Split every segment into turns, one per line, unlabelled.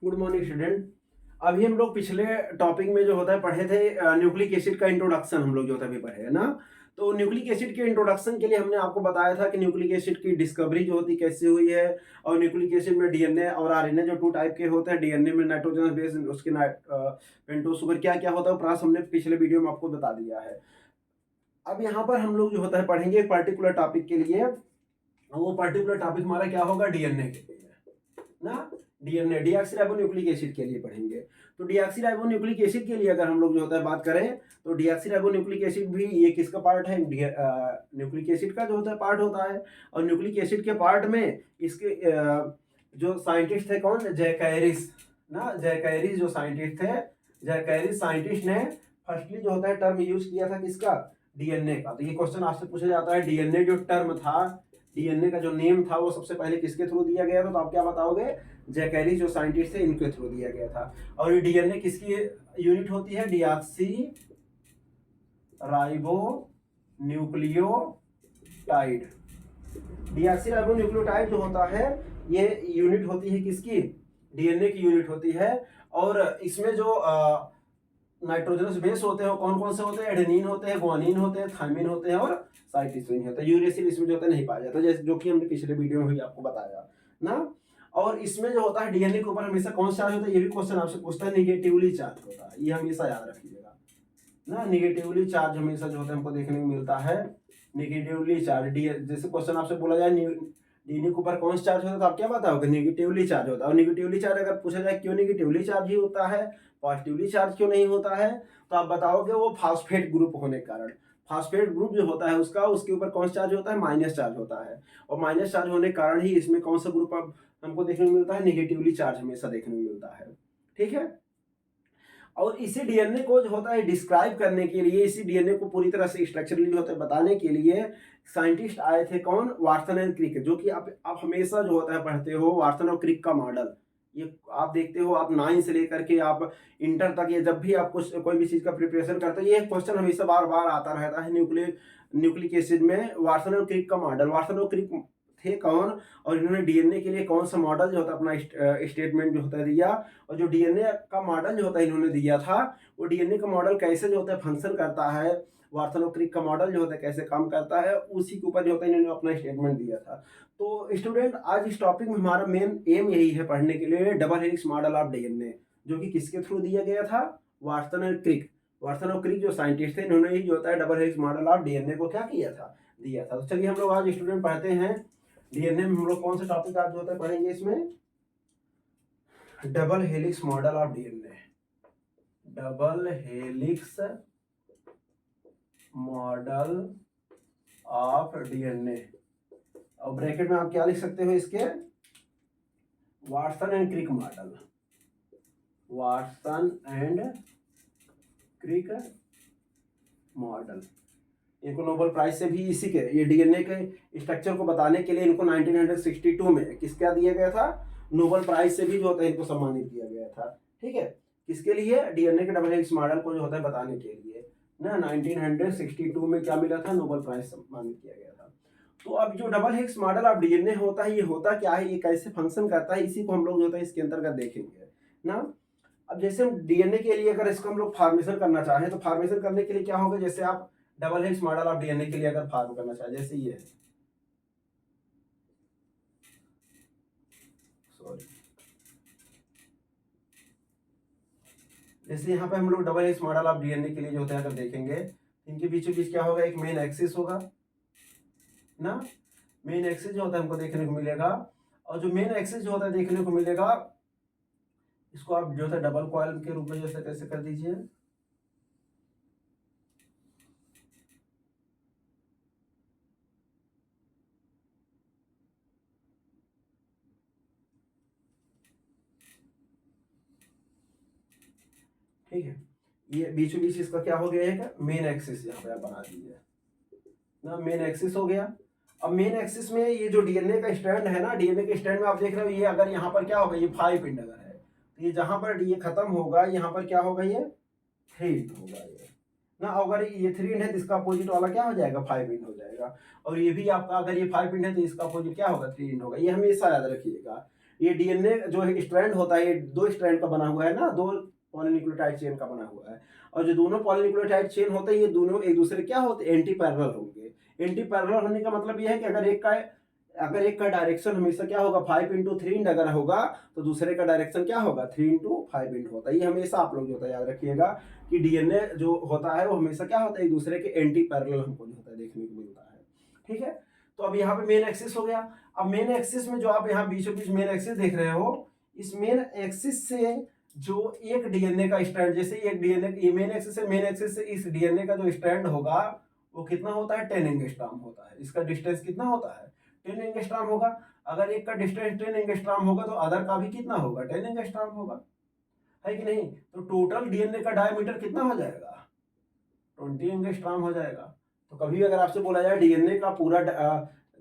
Good morning student. अभी हम लोग पिछले टॉपिक में जो होता है पढ़े थे न्यूक्लिक एसिड का इंट्रोडक्शन हम लोग जो होता है अभी पढ़े है ना। तो न्यूक्लिक एसिड के इंट्रोडक्शन के लिए हमने आपको बताया था कि न्यूक्लिक एसिड की डिस्कवरी जो होती कैसे हुई है, और न्यूक्लिक एसिड में डीएनए और आरएनए जो टू टाइप के होते हैं। डीएनए में नाइट्रोजन बेस, उसके पेंटोज शुगर क्या क्या होता है प्रास हमने पिछले वीडियो में आपको बता दिया है। अब यहाँ पर हम लोग जो होता है पढ़ेंगे एक पर्टिकुलर टॉपिक के लिए। वो पर्टिकुलर टॉपिक हमारा क्या होगा, डीएनए के लिए ना। डीएनए डीऑक्सीराइबोन्यूक्लिक एसिड के लिए पढ़ेंगे। तो डीऑक्सीराइबोन्यूक्लिक एसिड के लिए अगर हम लोग जो होता है बात करें तो डीऑक्सीराइबोन्यूक्लिक एसिड भी ये किसका पार्ट है, न्यूक्लिक एसिड का जो होता है पार्ट होता है। और न्यूक्लिक एसिड के पार्ट में इसके जो साइंटिस्ट थे कौन, जैकैरिस ना। जैकैरिस जो साइंटिस्ट थे, जैकैरिस साइंटिस्ट ने फर्स्टली जो होता है टर्म यूज किया था किसका, डीएनए का। तो ये क्वेश्चन आपसे पूछा जाता है डीएनए जो टर्म था, डीएनए का जो नेम था वो सबसे पहले किसके थ्रू दिया गया था, तो आप क्या बताओगे, जैकैरिस जो साइंटिस्ट थे इनके थ्रू दिया गया था। और ये डीएनए किसकी यूनिट होती है, deoxy ribo nucleotide. Deoxy ribo nucleotide जो होता है ये यूनिट होती है किसकी, डीएनए की यूनिट होती है। और इसमें जो नाइट्रोजनस बेस होते हैं कौन कौन से होते हैं, एडेनिन होते हैं, ग्वानिन होते हैं, थायमिन होते हैं और साइटोसिन होता है। यूरेसिल इसमें जो होता है नहीं पाया जाता, जैसे जो कि हमने पिछले वीडियो में भी आपको बताया ना। और इसमें जो होता है डीएनए के ऊपर हमेशा कौन सा चार्ज होता है, ये भी क्वेश्चन आपसे पूछता है, निगेटिवली चार्ज होता है। ये हमेशा याद रखिएगा ना, निगेटिवली चार्ज हमेशा जो होता है हमको देखने को मिलता है, निगेटिवली चार्ज। डी जैसे क्वेश्चन आपसे बोला जाए डीएनए के ऊपर कौन सा चार्ज होता है तो आप क्या बताओगे, निगेटिवली चार्ज होता है। और निगेटिवली चार्ज अगर पूछा जाए क्यों निगेटिवली चार्ज ही होता है, पॉजिटिवली चार्ज क्यों नहीं होता है, तो आप बताओगे वो फास्फेट ग्रुप होने के कारण। फास्फेट ग्रुप जो होता है उसका, उसके ऊपर कौन सा चार्ज होता है, माइनस चार्ज होता है। और माइनस चार्ज होने के कारण ही इसमें कौन सा ग्रुप अब हमको देखने को मिलता है, निगेटिवली चार्ज हमेशा देखने को मिलता है। ठीक है। और इसी डीएनए को जो होता है डिस्क्राइब करने के लिए, इसी डीएनए को पूरी तरह से स्ट्रक्चरली जो होता है बताने के लिए साइंटिस्ट आए थे कौन, वाटसन एंड क्रिक। जो कि आप हमेशा जो होता है पढ़ते हो वाटसन और क्रिक का मॉडल। ये आप देखते हो, आप 9 से लेकर के आप इंटर तक, ये जब भी आप कुछ कोई भी चीज का प्रिपरेशन करते हो ये क्वेश्चन हमेशा बार बार आता रहता है। न्यूक्लिक एसिड में वाटसन और क्रिक का मॉडल। वाटसन और क्रिक थे कौन, और इन्होंने डीएनए के लिए कौन सा मॉडल जो होता है अपना स्टेटमेंट जो होता है दिया। और जो डीएनए का मॉडल जो होता है इन्होंने दिया था, वो डीएनए का मॉडल कैसे जो होता है फंक्शन करता है, वाटसन और क्रिक का मॉडल जो होता है कैसे काम करता है, उसी के ऊपर जो होता है इन्होंने अपना स्टेटमेंट दिया था। तो स्टूडेंट आज इस टॉपिक में हमारा मेन एम यही है पढ़ने के लिए, double helix model of DNA, जो कि किसके थ्रू दिया गया था, वाटसन और क्रिक। वाटसन और क्रिक जो साइंटिस्ट थे इन्होंने ही जो होता है double helix model of DNA को क्या किया था, दिया था। तो चलिए हम लोग आज स्टूडेंट पढ़ते हैं डीएनए में हम लोग कौन सा टॉपिक आज जो होता है पढ़ेंगे इसमें, double helix model of DNA. Double helix model of DNA. और ब्रैकेट में आप क्या लिख सकते हो इसके, Watson and Crick model. Watson and Crick model. इनको नोबेल प्राइज से भी इसी के, ये डीएनए के स्ट्रक्चर को बताने के लिए इनको 1962 में किसका दिया गया था, नोबेल प्राइज से भी जो होता है इनको सम्मानित किया गया था। ठीक है, किसके लिए, डीएनए के डबल हेलिक्स मॉडल को जो होता है बताने के लिए ना। 1962 में क्या मिला था, नोबेल प्राइज सम्मानित किया गया था। तो अब जो double helix model of DNA होता है, ये होता क्या है, ये कैसे फंक्शन करता है, इसी को हम लोग जो होता है इसके अंतर्गत देखेंगे ना। अब जैसे हम डीएनए के लिए अगर इसको हम लोग फॉर्मेशन करना चाहें तो फॉर्मेशन करने के लिए क्या होगा, जैसे आप double helix model of DNA के लिए अगर फॉर्म करना चाहे, जैसे ये है, सॉरी, जैसे यहाँ पे हम लोग double helix model of DNA के लिए जो होता है अगर देखेंगे, इनके बीचों बीच क्या होगा, एक मेन एक्सिस होगा ना। मेन एक्सिस जो होता है हमको देखने को मिलेगा, और जो मेन एक्सिस जो होता है देखने को मिलेगा, इसको आप जो है डबल कॉइल के रूप में जैसे कैसे कर दीजिए, ठीक है। ये बीचों बीच इसका क्या हो गया है, मेन एक्सिस यहाँ पे आप बना दीजिए ना, मेन एक्सिस हो गया। अब मेन एक्सिस में ये जो डीएनए का स्ट्रैंड है ना, डीएनए के स्ट्रैंड में आप देख रहे हो, ये अगर यहाँ पर क्या होगा, ये 5 इंड अगर है तो ये जहां पर ये खत्म होगा यहाँ पर क्या होगा, ये 3 इंड होगा ये ना। अगर ये 3 इंड है तो इसका अपोजिट वाला क्या हो जाएगा, 5 इंड हो जाएगा। और ये भी आपका अगर ये 5 इंड है तो इसका अपोजिट क्या होगा, 3 इंड होगा। ये हमेशा याद रखिएगा, ये डीएनए जो है स्ट्रैंड होता है, ये 2 स्ट्रैंड का बना हुआ है ना, 2 पॉलीन्यूक्लियोटाइड चेन का बना हुआ है। और जो दोनों पॉलीन्यूक्लियोटाइड चेन होते हैं, ये दोनों एक दूसरे क्या होते हैं, एंटी पैरेलल होंगे। एंटी पैरेलल होने का मतलब ये है कि अगर एक का डायरेक्शन हमेशा क्या होगा, 5 इंटू 3 अगर होगा, तो दूसरे का डायरेक्शन क्या होगा, 3 इंटू 5 इंटू होता है। ये हमेशा आप लोग जो होता है याद रखिएगा कि डीएनए जो होता है वो हमेशा क्या होता है, एक दूसरे के एंटी पैरेलल हमको जो होता है देखने को मिलता है। ठीक है, तो अब यहाँ पे मेन एक्सिस हो गया। अब मेन एक्सिस में जो आप यहाँ बीचों बीच मेन एक्सिस देख रहे हो, इस मेन एक्सिस से जो एक डीएनए का स्ट्रैंड, जैसे एक डीएनए मेन एक्सिस से इस डीएनए का जो स्ट्रैंड होगा वो कितना होता है, 10 एंगस्ट्रॉम होता है। इसका डिस्टेंस कितना होता है, 10 एंगस्ट्रॉम होगा। अगर एक का डिस्टेंस 10 एंगस्ट्रॉम होगा तो अदर का भी कितना होगा, 10 एंगस्ट्रॉम होगा, है कि नहीं। तो टोटल डीएनए का डायमीटर कितना हो जाएगा, 20 एंगस्ट्रॉम हो जाएगा। तो कभी अगर आपसे बोला जाए डीएनए का पूरा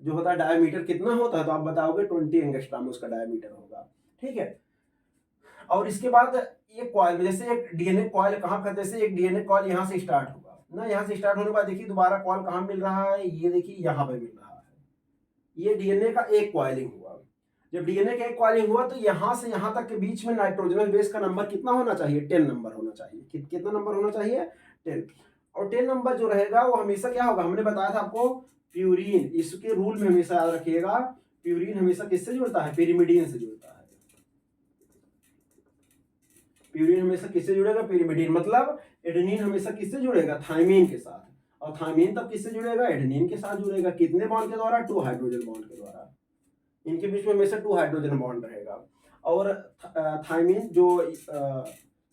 जो होता है डायमीटर कितना होता है, तो आप बताओगे 20 एंगस्ट्रॉम उसका डायमीटर होगा। ठीक है, और इसके बाद ये कॉइल, जैसे एक डीएनए कॉइल कहाँ का, जैसे एक डीएनए कॉइल यहाँ से स्टार्ट होगा ना, यहाँ से स्टार्ट होने के बाद देखिए दोबारा कॉइल कहाँ मिल रहा है, ये देखिए यहाँ पे मिल रहा है। ये डीएनए का एक कॉइलिंग हुआ। जब डीएनए का एक कॉइलिंग हुआ तो यहाँ से यहाँ तक के बीच में नाइट्रोजनस बेस का नंबर कितना होना चाहिए, 10 नंबर होना चाहिए। कितना नंबर होना चाहिए, 10। और 10 नंबर जो रहेगा वो हमेशा क्या होगा, हमने बताया था आपको प्यूरिन, इसके रूल में हमेशा याद रखिएगा, प्यूरिन हमेशा किससे जुड़ता है, पिरिमिडीन से जुड़ता है। प्यूरिन हमेशा किससे जुड़ेगा, पिरिमिडीन। मतलब एडेनिन हमेशा किससे जुड़ेगा, थायमीन के साथ। और थायमीन तब किससे जुड़ेगा, एडेनिन के साथ जुड़ेगा। कितने बॉन्ड के द्वारा, 2 हाइड्रोजन बॉन्ड के द्वारा। इनके बीच में हमेशा 2 हाइड्रोजन बॉन्ड रहेगा। और थायमीन जो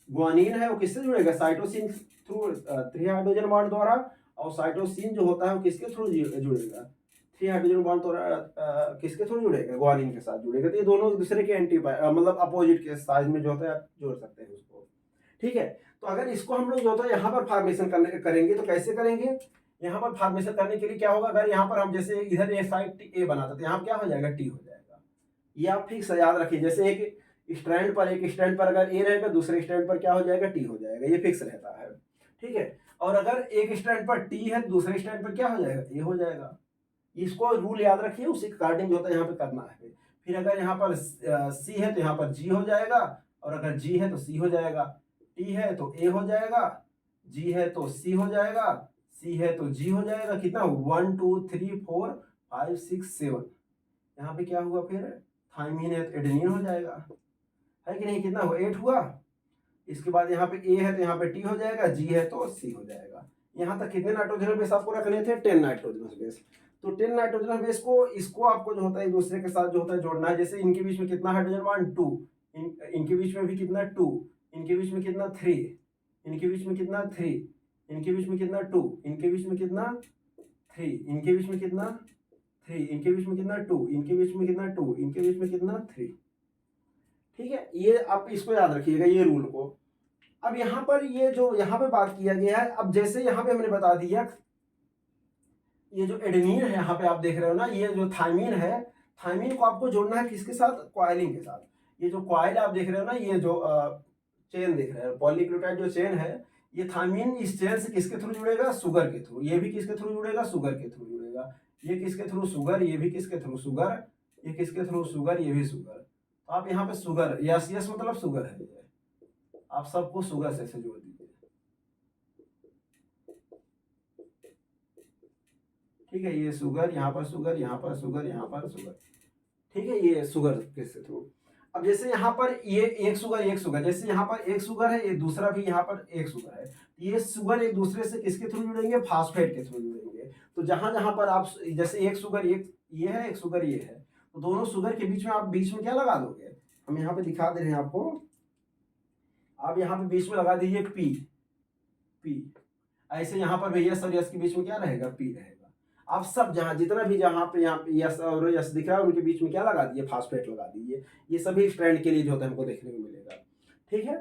ग्वानिन है वो किससे जुड़ेगा, साइटोसिन थ्रू 3 हाइड्रोजन बॉन्ड द्वारा। और साइटोसिन जो होता है वो किसके थ्रू जुड़ेगा, 3 हाइड्रोजन बॉन्ड द्वारा किसके थ्रू जुड़ेगा, ग्वानिन के साथ जुड़ेगा। तो ये दोनों एक दूसरे के एंटी मतलब अपोजिट के साइज में जो होता है आप जोड़ सकते हैं उसको। ठीक है, तो अगर इसको हम लोग जो होता है यहाँ पर फॉर्मेशन करेंगे तो कैसे करेंगे, यहाँ पर फॉर्मेशन करने के लिए क्या होगा, अगर यहाँ पर हम जैसे इधर ए साइड ए बनाते तो यहाँ क्या हो जाएगा, टी हो जाएगा। ये आप फिक्स याद रखिए, जैसे एक स्ट्रैंड पर अगर ए रहेगा, दूसरे स्ट्रैंड पर क्या हो जाएगा, टी हो जाएगा। ये फिक्स रहता है। ठीक है, और अगर एक स्ट्रैंड पर टी है, दूसरे स्ट्रैंड पर क्या हो जाएगा, ए हो जाएगा। इसको रूल याद रखिए, उसी अकॉर्डिंग जो होता है यहाँ पे करना है। फिर अगर यहाँ पर सी है तो यहाँ पर जी हो जाएगा, और अगर जी है तो सी हो जाएगा। टी है तो ए हो जाएगा, जी है तो सी हो जाएगा, सी है तो जी हो जाएगा। कितना, 1 2 3 4 5 6 7। यहाँ पे क्या हुआ, फिर थायमीन है तो एडेनिन हो जाएगा, है कि नहीं। कितना हुआ, 8 हुआ। इसके बाद यहाँ पे ए है तो यहाँ पे टी हो जाएगा, जी है तो सी हो जाएगा। यहाँ तक कितने नाइट्रोजन बेस आपको रखने थे, 10 नाइट्रोजन बेस। तो 10 नाइट्रोजन बेस को, इसको आपको जो होता है एक दूसरे के साथ जो होता है जोड़ना है। जैसे इनके बीच में कितना हाइड्रोजन बॉन्ड, 2। इनके बीच में भी कितना, 2। इनके बीच में कितना, 3। इनके बीच में कितना, 3। इनके बीच में कितना, 2। इनके बीच में कितना, 3। इनके बीच में कितना, 3। इनके बीच में कितना, 2। इनके बीच में कितना, 2। इनके बीच में कितना, 3। ठीक है, ये आप इसको याद रखिएगा, ये रूल को। अब यहाँ पर ये जो यहाँ पे बात किया गया है, अब जैसे यहाँ पे हमने बता दिया, ये जो एडेनिन है यहाँ पे आप देख रहे हो ना, ये जो थायमीन है, थायमीन को आपको जोड़ना है किसके साथ, क्वाइलिन के साथ। ये जो क्वाइल आप देख रहे हो ना, ये जो चेन देख रहे हो, पॉलीन्यूक्लियोटाइड जो चेन है, ये थायमीन इस चेन से किसके थ्रू जुड़ेगा, शुगर के थ्रू। ये भी किसके थ्रू जुड़ेगा, शुगर के थ्रू जुड़ेगा। ये किसके थ्रू, शुगर। ये भी किसके थ्रू, शुगर। ये किसके थ्रू, शुगर। ये भी शुगर। तो आप यहाँ पे शुगर, यस यस मतलब शुगर है, ये आप सबको शुगर से जोड़ दीजिए। ठीक है, ये शुगर, यहाँ पर शुगर, यहाँ पर शुगर, यहाँ पर शुगर। ठीक है, ये शुगर किसके थ्रू। अब जैसे यहाँ पर ये एक शुगर, जैसे यहाँ पर एक शुगर है, ये दूसरा भी यहाँ पर एक शुगर है। ये शुगर एक दूसरे से किसके थ्रू जुड़ेंगे, फास्फेट के थ्रू जुड़ेंगे। तो जहां जहां पर आप जैसे एक शुगर ये है, एक शुगर ये है, तो दोनों शुगर के बीच में आप बीच में क्या लगा दोगे, हम यहाँ पे दिखा दे रहे हैं आपको। आप यहाँ पे बीच में लगा दीजिए पी। ऐसे यहाँ पर भी यस और यस के बीच में क्या रहेगा, पी रहेगा। आप सब जहां जितना भी जहां पे यहाँ पे यस और यस दिख रहा है, उनके बीच में क्या लगा दिए, फास्फेट लगा दीजिए। ये सभी स्ट्रैंड के लिए जो होता है हमको देखने को मिलेगा। ठीक है,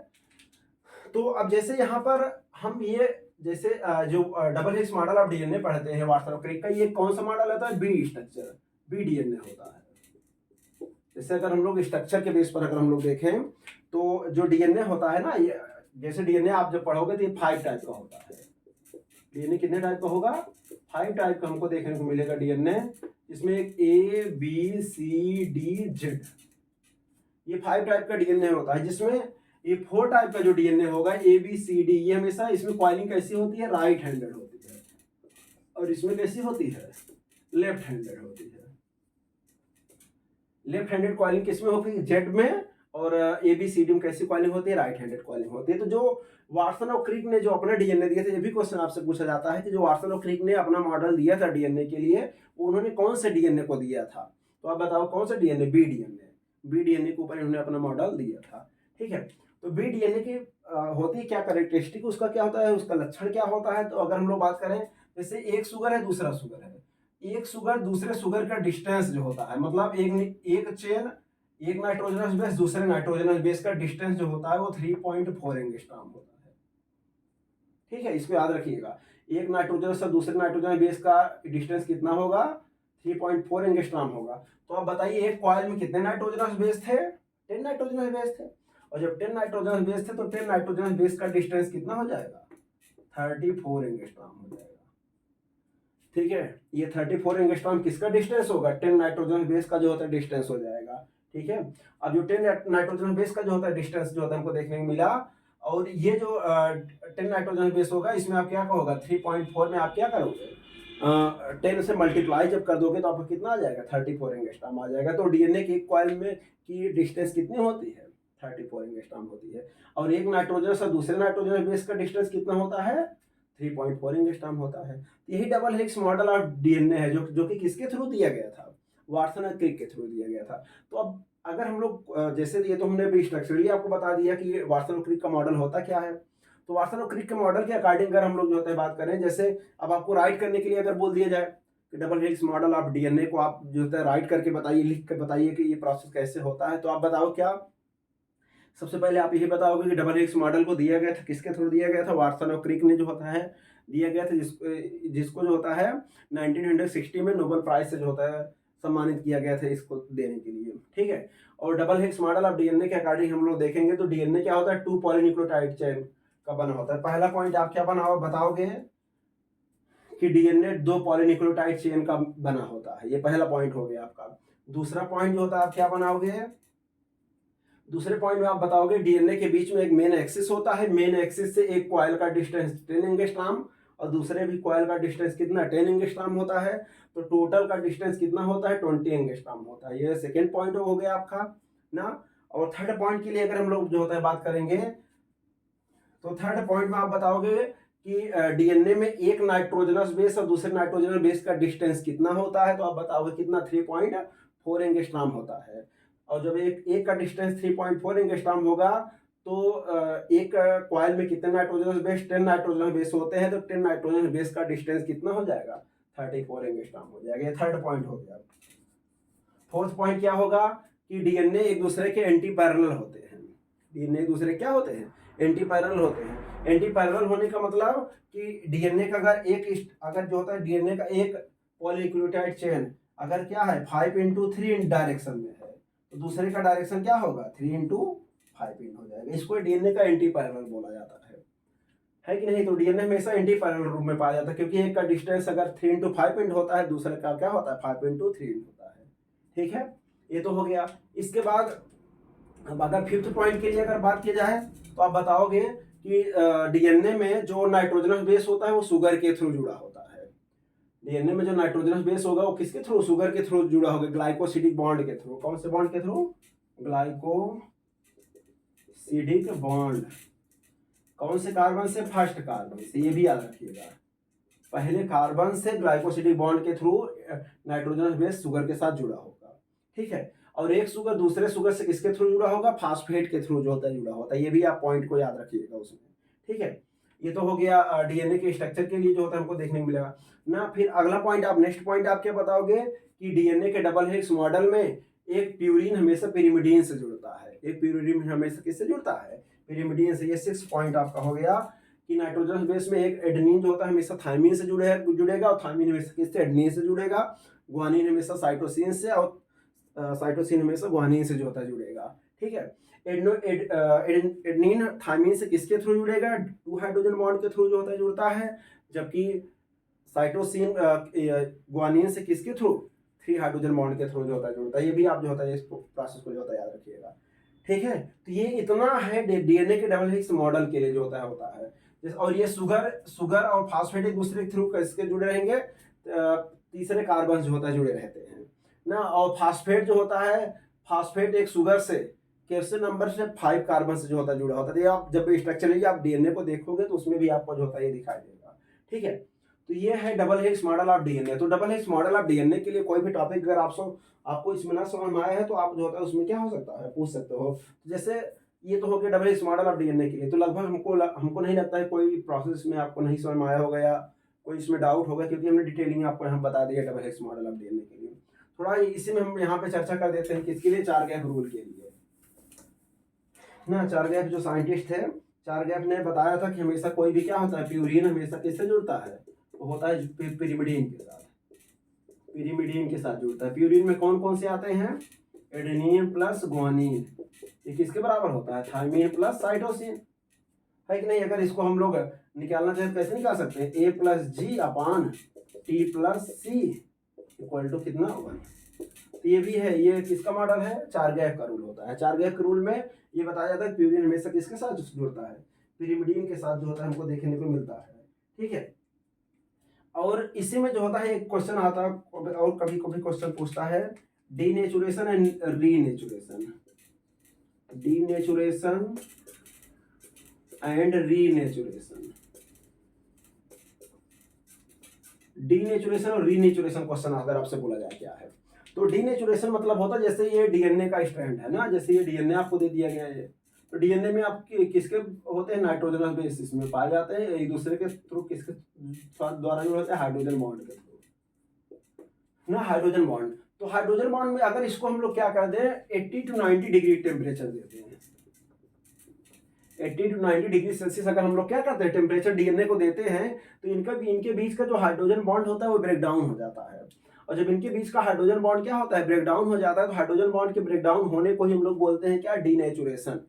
तो अब जैसे यहाँ पर हम ये जैसे जो double helix model of DNA पढ़ते हैं वाटसन और क्रिक का, ये कौन सा मॉडल होता है, बी स्ट्रक्चर, बी डीएनए होता है। जैसे अगर हम लोग स्ट्रक्चर के बेस पर अगर हम लोग देखें तो जो डीएनए होता है ना, ये जैसे डीएनए आप जब पढ़ोगे तो ये 5 टाइप का होता है। डीएनए कितने टाइप का होगा, 5 टाइप का हमको देखने को मिलेगा डीएनए। इसमें एक A B C D Z, ये 5 टाइप का डीएनए होता है, जिसमें ये 4 टाइप का जो डीएनए होगा ए बी सी डी, ये हमेशा इसमें कॉइलिंग कैसी होती है, राइट हैंडेड होती है, और इसमें कैसी होती है, लेफ्ट हैंडेड होती है। लेफ्ट हैंडेड कॉइलिंग किसमें होती है, जेड में, और ए बी सी डी में कैसी कॉइलिंग होती है, राइट हैंडेड कॉइलिंग होती है। तो जो वाटसन और क्रिक ने जो अपना डीएनए दिया था, ये भी क्वेश्चन आपसे पूछा जाता है कि जो वाटसन और क्रिक ने अपना मॉडल दिया था डीएनए के लिए, उन्होंने कौन से डीएनए को दिया था, तो आप बताओ कौन सा DNA, B DNA, B DNA के ऊपर इन्होंने अपना मॉडल दिया था। ठीक है, तो बी डीएनए की होती क्या कैरेक्टरिस्टिक, उसका क्या होता है, उसका लक्षण क्या होता है। तो अगर हम लोग बात करें, जैसे एक शुगर है दूसरा शुगर है, एक शुगर दूसरे शुगर का डिस्टेंस जो होता है, मतलब एक चेन, एक नाइट्रोजनस बेस दूसरे नाइट्रोजनस बेस का डिस्टेंस जो होता है वो 3.4 एंगस्ट्रॉम होता है। ठीक है, इसको याद रखिएगा, एक नाइट्रोजन से दूसरे नाइट्रोजन बेस का डिस्टेंस कितना होगा, 3.4 एंगस्ट्रॉम होगा। तो आप बताइए एक कॉइल में कितने नाइट्रोजनस बेस थे, 10 नाइट्रोजनस बेस थे, और जब 10 नाइट्रोजनस बेस थे तो 10 नाइट्रोजनस बेस का डिस्टेंस कितना हो जाएगा, 34 एंगस्ट्रॉम हो जाएगा। ठीक है, ये 34 एंगस्ट्रॉम किसका डिस्टेंस होगा, 10 नाइट्रोजन बेस का जो होता है डिस्टेंस हो जाएगा। ठीक है, अब जो 10 नाइट्रोजन बेस का जो होता है डिस्टेंस जो होता है हमको देखने को मिला, और ये जो 10 नाइट्रोजन बेस होगा, इसमें आप क्या कहोगा, 3.4 में आप क्या करोगे, 10 से मल्टीप्लाई जब कर दोगे तो आपको कितना आ जाएगा, 34 एंगस्ट्रॉम आ जाएगा। तो डीएनए की एक कॉइल में की डिस्टेंस कितनी होती है, 34 एंगस्ट्रॉम होती है, और एक नाइट्रोजन से दूसरे नाइट्रोजन बेस का डिस्टेंस कितना होता है, 3.4 एंगस्ट्रॉम होता है। यही double helix model of DNA है, जो कि किसके थ्रू दिया गया था, वाटसन और क्रिक के थ्रू दिया गया था। तो अब अगर हम लोग जैसे ये तो हमने अभी स्ट्रक्चरली आपको बता दिया कि वाटसन और क्रिक का मॉडल होता क्या है। तो वाटसन और क्रिक के मॉडल के अकॉर्डिंग अगर हम लोग जो होता है बात करें, जैसे अब आपको राइट करने के लिए अगर बोल दिया जाए कि double helix model of DNA को आप जो होता है राइट करके बताइए, लिख कर बताइए कि ये प्रोसेस कैसे होता है, तो आप बताओ क्या। सबसे पहले आप यही बताओगे कि डबल हेलिक्स मॉडल को दिया गया था, किसके थ्रू दिया गया था, वाटसन और क्रिक ने जो होता है दिया गया था, जिसको जो होता है 1960 में नोबेल प्राइज से जो होता है सम्मानित किया गया था इसको देने के लिए। ठीक है, और double helix model of DNA के अकॉर्डिंग हम लोग देखेंगे तो डीएनए क्या होता है, 2 पॉलीन्यूक्लियोटाइड चेन का बना होता है। पहला पॉइंट आप क्या बताओगे कि डीएनए 2 पॉलीन्यूक्लियोटाइड चेन का बना होता है, ये पहला पॉइंट हो गया आपका। दूसरा पॉइंट जो होता है आप क्या बनाओगे, दूसरे पॉइंट में आप बताओगे डीएनए के बीच में एक मेन एक्सिस होता है, मेन एक्सिस से एक कॉइल का डिस्टेंस 10 एंगस्ट्रॉम और दूसरे भी कॉइल का डिस्टेंस कितना 10 एंगस्ट्रॉम होता है, तो टोटल का डिस्टेंस कितना होता है 20 एंगस्ट्रॉम होता है। ये सेकेंड पॉइंट हो गया आपका ना। और थर्ड पॉइंट के लिए अगर हम लोग जो होता है बात करेंगे, तो थर्ड पॉइंट में आप बताओगे कि डीएनए में एक नाइट्रोजनस बेस और दूसरे नाइट्रोजनस बेस का डिस्टेंस कितना होता है, तो आप बताओगे कितना 3.4 एंगस्ट्रॉम होता है। और जब एक का डिस्टेंस 3.4 एंगस्ट्रॉम होगा तो एक कॉइल में कितने नाइट्रोजनस बेस, 10 नाइट्रोजनस बेस होते हैं, तो 10 नाइट्रोजनस बेस का डिस्टेंस कितना हो जाएगा, 34 एंगस्ट्रॉम हो जाएगा। ये थर्ड पॉइंट हो गया। फोर्थ पॉइंट क्या होगा कि डीएनए एक दूसरे के एंटी पैरेलल होते हैं। डीएनए एक दूसरे क्या होते हैं, एंटी पैरेलल होते हैं। एंटी पैरेलल होने का मतलब कि डीएनए का अगर जो होता है डीएनए का एक पॉलीन्यूक्लियोटाइड चेन अगर क्या है 5x3 डायरेक्शन में है, तो दूसरे का डायरेक्शन क्या होगा 3x5 हो जाएगा। इसको डीएनए का एंटी पैरेलल बोला जाता है कि नहीं। तो डीएनए हमेशा एंटी पैरेलल रूप में पाया जाता है, क्योंकि एक का डिस्टेंस अगर 3x5 होता है, दूसरे का क्या होता है 5x3 होता है। ठीक है, ये तो हो गया। इसके बाद अब अगर फिफ्थ पॉइंट के लिए अगर बात की जाए तो आप बताओगे कि डीएनए में जो नाइट्रोजनस बेस होता है वो शुगर के थ्रू जुड़ा होता है। डीएनए में जो नाइट्रोजनस बेस होगा वो किसके थ्रू, शुगर के थ्रू जुड़ा होगा, ग्लाइकोसिडिक बॉन्ड के थ्रू। कौन से बॉन्ड के थ्रू, ग्लाइकोसिडिक बॉन्ड। कौन से कार्बन से, फर्स्ट कार्बन से, ये भी याद रखिएगा, पहले कार्बन से ग्लाइकोसिडिक बॉन्ड के थ्रू नाइट्रोजनस बेस शुगर के साथ जुड़ा होगा। ठीक है, और एक शुगर दूसरे शुगर से किसके थ्रू जुड़ा होगा, फास्फेट के थ्रू जो होता है जुड़ा होता है। ये भी आप पॉइंट को याद रखिएगा उसमें। ठीक है, ये तो हो गया डीएनए के स्ट्रक्चर के लिए जो होता है हमको देखने को मिलेगा ना। फिर अगला पॉइंट आप नेक्स्ट पॉइंट आप क्या बताओगे कि डीएनए के डबल हेलिक्स मॉडल में एक प्यूरिन हमेशा पिरिमिडीन से जुड़ता है। एक प्यूरिन हमेशा किससे जुड़ता है, पिरिमिडीन से। ये 6 पॉइंट आपका हो गया कि नाइट्रोजन बेस में एक एडेनिन जो होता है हमेशा थायमिन से जुड़ेगा, और थायमिन हमेशा किससे, एडेनिन से जुड़ेगा। ग्वानिन हमेशा साइटोसिन से, और साइटोसिन हमेशा ग्वानिन से जो होता है जुड़ेगा। ठीक है, एडेनिन थायमिन से किसके थ्रू जुड़ेगा, 2 हाइड्रोजन बॉन्ड के थ्रू जो होता है जुड़ता है, जबकि साइटोसिन ग्वानिन से किसके थ्रू, 3 हाइड्रोजन बॉन्ड के थ्रू जो होता है जुड़ता है। ये भी आप जो होता है इस प्रोसेस को जो होता है याद रखिएगा। ठीक है, तो ये इतना है डीएनए के डबल हेलिक्स मॉडल के लिए जो होता है। और ये शुगर और फास्फेट एक दूसरे के थ्रू कैसे जुड़े रहेंगे, तीसरे कार्बन जो होता है जुड़े रहते हैं ना। और फास्फेट जो होता है, फास्फेट एक शुगर से कैसे नंबर से 5 कार्बन से जो होता है जुड़ा होता है। तो ये आप जब स्ट्रक्चर आप डीएनए को देखोगे तो उसमें भी आपको जो होता है ये दिखाई देगा। ठीक है, तो ये है double helix model of DNA. तो double helix model of DNA के लिए कोई भी टॉपिक अगर आपको इसमें ना समझ में आया है तो आप जो होता है उसमें क्या हो सकता है पूछ सकते हो। जैसे ये तो हो गया double helix model of DNA के लिए। तो लगभग हमको नहीं लगता है कोई प्रोसेस में आपको नहीं समझ में आया होगा या कोई इसमें डाउट होगा, क्योंकि हमने डिटेलिंग आपको यहाँ बता दिया double helix model of DNA के लिए। थोड़ा इसी में हम यहाँ पे चर्चा कर देते हैं किसके लिए, 4 गैप रूल के लिए ना। 4 गैप जो साइंटिस्ट थे, 4 गैप ने बताया था कि हमेशा कोई भी क्या होता है, प्यूरिन हमेशा किससे जुड़ता है, वो होता है पिरिमिडीन के साथ, पिरिमिडीन के साथ जुड़ता है। प्यूरिन में कौन कौन से आते हैं, एडेनिन प्लस गुआनिन, ये किसके बराबर होता है, थायमिन प्लस साइटोसिन, है कि नहीं। अगर इसको हम लोग निकालना चाहें तो कैसे निकाल सकते हैं, A plus G upon T plus C equal to कितना 1। तो ये भी है, ये किसका मॉडल है, 4 गैप का रूल होता है। 4 गैप के रूल में ये बताया जाता है प्यूरिन हमेशा किसके साथ जुड़ता है, पिरिमिडीन के साथ जो होता है हमको देखने को मिलता है। ठीक है, और इसी में जो होता है एक क्वेश्चन आता है और कभी कभी क्वेश्चन पूछता है denaturation and renaturation, denaturation and renaturation, denaturation और रीनेचुरेशन क्वेश्चन अगर आपसे बोला जाए क्या है, तो डीनेचुरेशन मतलब होता है जैसे ये डीएनए का स्ट्रैंड है ना, जैसे ये डीएनए आपको दे दिया गया है, तो डीएनए में आपके किसके होते हैं, नाइट्रोजनस बेस इसमें पाए जाते हैं, एक दूसरे के थ्रू किसके द्वारा जो होता है, हाइड्रोजन बॉन्ड के थ्रू ना, हाइड्रोजन बॉन्ड। तो हाइड्रोजन बॉन्ड में अगर इसको हम लोग क्या कर दें, 80 to 90 डिग्री टेम्परेचर देते हैं, 80 to 90 डिग्री सेल्सियस अगर हम लोग क्या करते हैं टेम्परेचर डीएनए को देते हैं, तो इनके बीच का जो हाइड्रोजन बॉन्ड होता है वो ब्रेक डाउन हो जाता है। और जब इनके बीच का हाइड्रोजन बॉन्ड क्या होता है, ब्रेक डाउन हो जाता है, तो हाइड्रोजन बॉन्ड के ब्रेक डाउन होने को ही हम लोग बोलते हैं क्या, डीनेचुरेशन।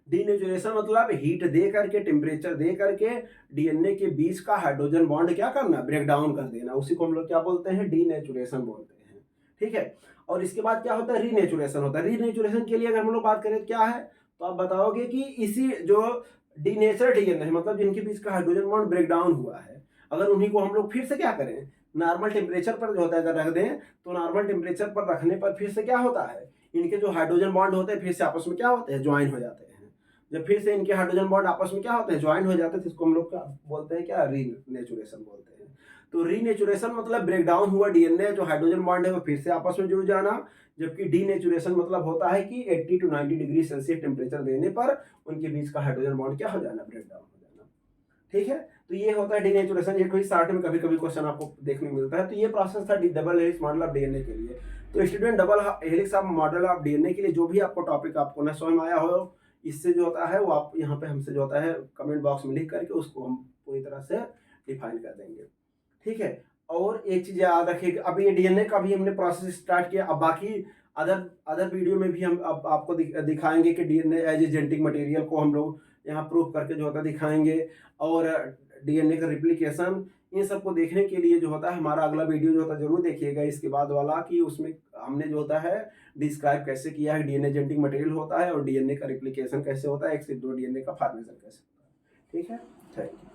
डीनेचुरेशन मतलब हीट दे करके, टेम्परेचर दे करके डीएनए के बीच का हाइड्रोजन बॉन्ड क्या करना, ब्रेक डाउन कर देना, उसी को हम लोग क्या बोलते हैं, डीनेचुरेशन बोलते हैं। ठीक है, और इसके बाद क्या होता है, रीनेचुरेशन होता है। रीनेचुरेशन के लिए अगर हम लोग बात करें क्या है, तो आप बताओगे कि इसी जो डीनेचर डीएनए है, मतलब जिनके बीच का हाइड्रोजन बॉन्ड ब्रेक डाउन हुआ है, अगर उन्हीं को हम लोग फिर से क्या करें, नॉर्मल टेम्परेचर पर जो होता है अगर रख दें, तो नॉर्मल टेम्परेचर पर रखने पर फिर से क्या होता है, इनके जो हाइड्रोजन बॉन्ड होते हैं फिर से आपस में क्या होते हैं, ज्वाइन हो जाते हैं। जब फिर से इनके हाइड्रोजन बॉन्ड आपस में क्या होते हैं, ज्वाइन हो जाते हैं, तो इसको हम लोग क्या बोलते हैं, क्या, रीनेचुरेशन बोलते हैं। तो रीनेचुरेशन मतलब ब्रेक डाउन हुआ डीएनए, जो हाइड्रोजन बॉन्ड है वो फिर से आपस में जुड़ जाना, जबकि डीनेचुरेशन मतलब होता है कि 80 to 90 डिग्री सेल्सियस टेम्परेचर देने पर उनके बीच का हाइड्रोजन बॉन्ड क्या हो जाना, ब्रेक डाउन हो जाना। ठीक है, तो ये होता है डीनेचुरेशन। ये कोई शार्ट में कभी कभी क्वेश्चन आपको देखने को मिलता है। तो ये प्रोसेस था double helix model of DNA के लिए। तो student, double helix of model of DNA के लिए जो भी आपको टॉपिक आपको ना समझ में आया हो, इससे जो होता है वो आप यहाँ पे हमसे जो होता है कमेंट बॉक्स में लिख करके उसको हम पूरी तरह से डिफाइन कर देंगे। ठीक है, और एक चीज याद रखिए, अभी ये डीएनए का भी हमने प्रोसेस स्टार्ट किया, अब बाकी अदर वीडियो में भी हम अब आपको दिखाएंगे कि DNA as a genetic material को हम लोग यहाँ प्रूव करके जो होता है दिखाएंगे, और डीएनए का रिप्लिकेशन, इन सबको देखने के लिए जो होता है हमारा अगला वीडियो जो होता है जरूर देखिएगा इसके बाद वाला, कि उसमें हमने जो होता है डिस्क्राइब कैसे किया है डीएनए जेनेटिक मटेरियल होता है और डीएनए का रिप्लिकेशन कैसे होता है, 1 से 2 डीएनए का फॉर्मेशन कैसे होता है। ठीक है, थैंक यू।